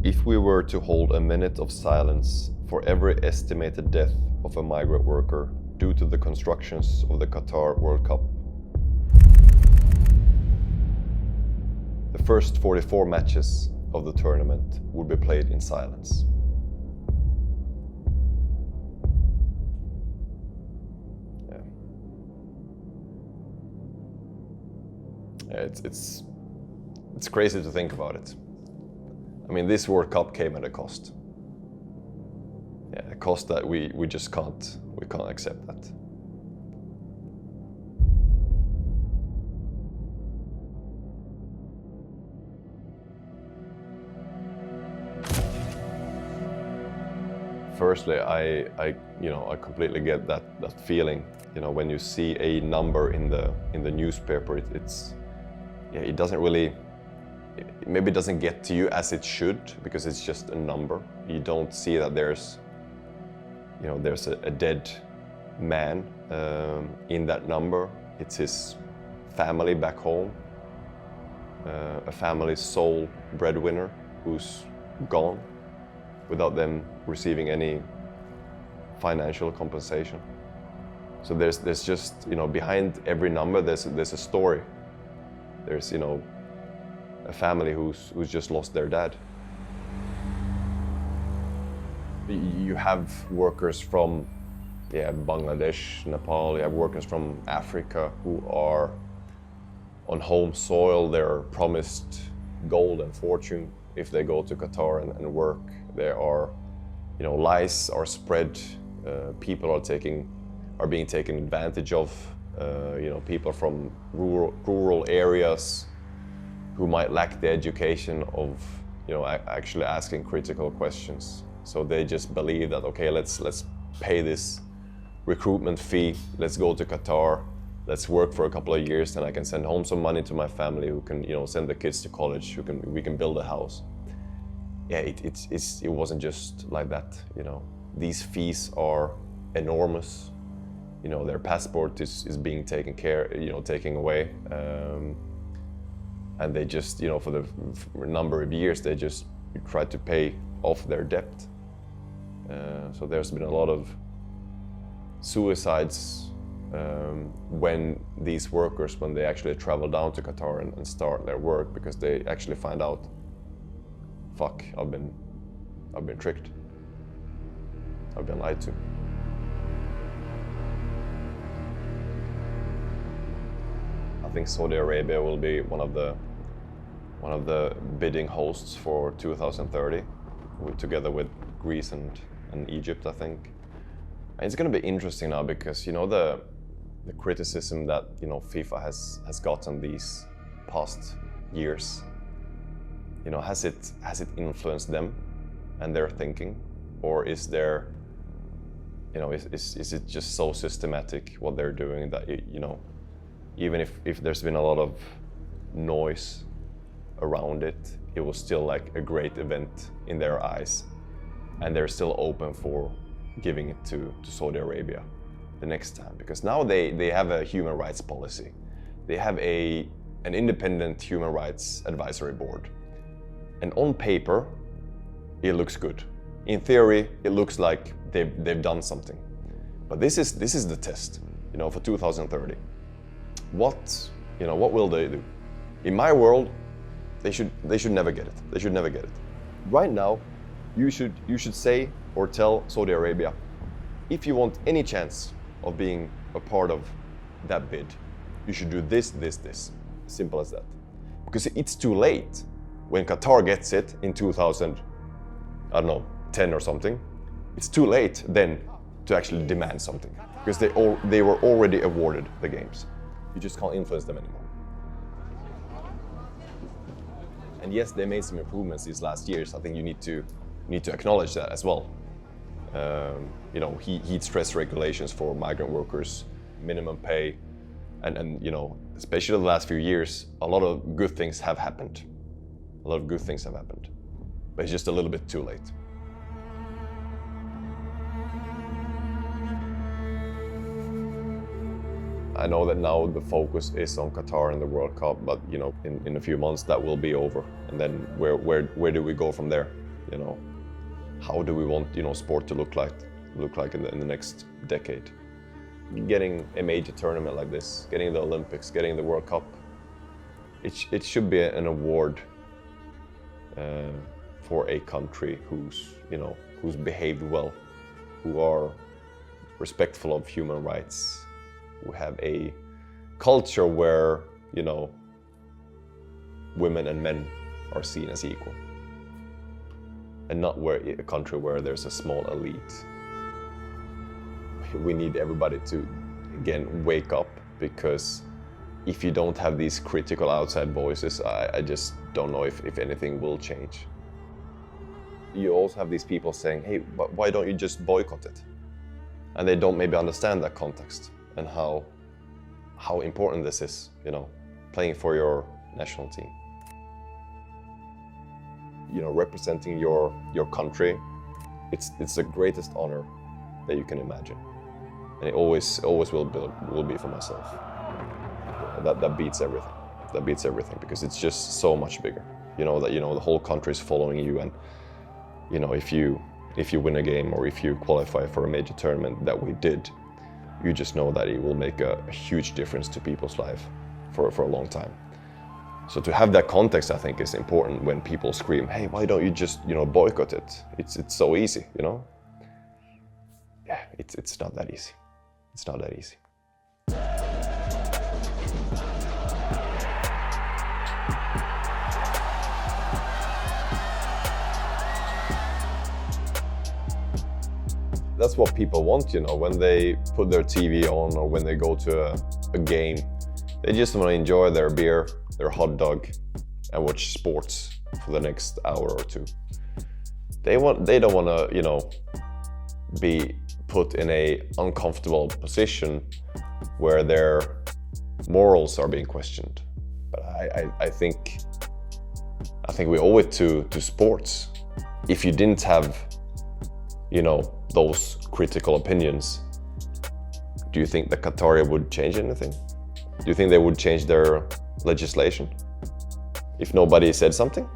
If we were to hold a minute of silence for every estimated death of a migrant worker due to the constructions of the Qatar World Cup, the first 44 matches of the tournament would be played in silence. It's crazy to think about it. I mean, this World Cup came at a cost. A cost that we just can't accept that. Firstly, I completely get that feeling. You know, when you see a number in the newspaper, it doesn't really. Maybe it doesn't get to you as it should because it's just a number. You don't see that there's a dead man in that number. It's his family back home, a family's sole breadwinner who's gone without them receiving any financial compensation. So there's just, behind every number there's a story. There's, a family who's just lost their dad. You have workers from Bangladesh, Nepal, you have workers from Africa who are on home soil. They're promised gold and fortune if they go to Qatar and work. There are, lies are spread, people are being taken advantage of, people from rural areas who might lack the education of, actually asking critical questions. So they just believe that, okay, let's pay this recruitment fee, let's go to Qatar, let's work for a couple of years, and I can send home some money to my family who can, send the kids to college, we can build a house. It wasn't just like that, These fees are enormous. Their passport is being taken away. And they just, for a number of years, they just tried to pay off their debt. So there's been a lot of suicides when these workers, when they actually travel down to Qatar and start their work, because they actually find out, fuck, I've been tricked. I've been lied to. I think Saudi Arabia will be one of the bidding hosts for 2030, together with Greece and Egypt, I think. And it's going to be interesting now because the criticism that FIFA has gotten these past years. Has it influenced them and their thinking, or is there is it just so systematic what they're doing that even if there's been a lot of noise around it, it was still like a great event in their eyes, and they're still open for giving it to Saudi Arabia the next time, because now they have a human rights policy. They have an independent human rights advisory board, and on paper it looks good. In theory it looks like they've done something, but this is the test, for 2030. What will they do? In my world, they should never get it. They should never get it. Right now, you should say or tell Saudi Arabia, if you want any chance of being a part of that bid, you should do this, this, this. Simple as that. Because it's too late when Qatar gets it in 2010 or something. It's too late then to actually demand something, because they were already awarded the games. You just can't influence them anymore. And yes, they made some improvements these last years. I think you need to acknowledge that as well. Heat stress regulations for migrant workers, minimum pay, and especially the last few years, a lot of good things have happened. But it's just a little bit too late. I know that now the focus is on Qatar and the World Cup, but in a few months that will be over, and then where do we go from there? you know, how do we want, you know, sport to look like in the next decade? Getting a major tournament like this, getting the Olympics, getting the World Cup, it should be an award for a country who's behaved well, who are respectful of human rights, who have a culture where, you know, women and men are seen as equal, and not a country where there's a small elite. We need everybody to, again, wake up, because if you don't have these critical outside voices, I just don't know if anything will change. You also have these people saying, hey, but why don't you just boycott it? And they don't maybe understand that context and how important this is, you know, playing for your national team. You know, representing your country, it's the greatest honor that you can imagine. And it always will be for myself. That beats everything. That beats everything, because it's just so much bigger. You know, that, you know, the whole country is following you, and, you know, if you win a game or if you qualify for a major tournament that we did, you just know that it will make a huge difference to people's life for a long time. So to have that context, I think, is important when people scream, hey, why don't you just, you know, boycott it? It's so easy, you know? Yeah, it's not that easy. It's not that easy. That's what people want, you know, when they put their TV on or when they go to a game. They just want to enjoy their beer, their hot dog, and watch sports for the next hour or two. They don't want to, you know, be put in a uncomfortable position where their morals are being questioned. But I think we owe it to sports. If you didn't have, you know, those critical opinions, do you think the Qatari would change anything? Do you think they would change their legislation if nobody said something?